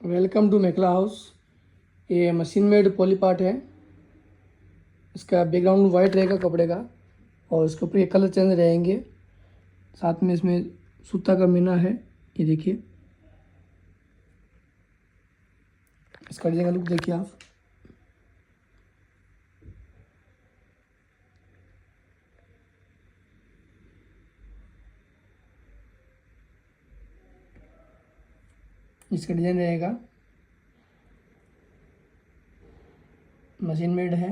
Welcome to Mekhla house. ये machine made poly part है। इसका बैकग्राउंड वाइट रहेगा कपड़े का और इसके ऊपर ये कलर चेंज रहेंगे। साथ में इसमें सूता का मीना है। ये देखिए, इसका डिजाइन का लुक देखिए आप। इसका डिजाइन रहेगा, मशीन मेड है।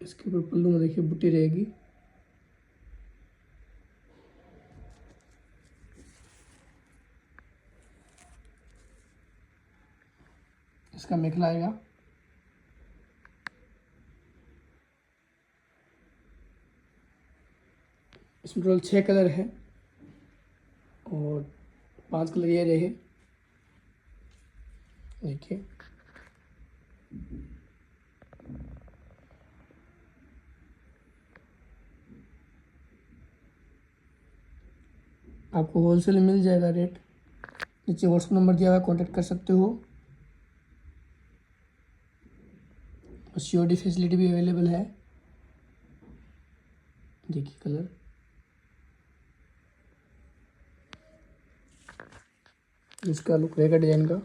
इसके ऊपर पल्लू में देखिए बुट्टी रहेगी। इसका मेखला आएगा। इसमें टोटल 6 कलर है और 5 कलर ये रहे। देखिए, आपको होलसेल में मिल जाएगा रेट। नीचे व्हाट्सएप नंबर दिया हुआ है, कॉन्टेक्ट कर सकते हो। और सीओडी फैसिलिटी भी अवेलेबल है। देखिए कलर, इसका लुक रहेगा डिजाइन का।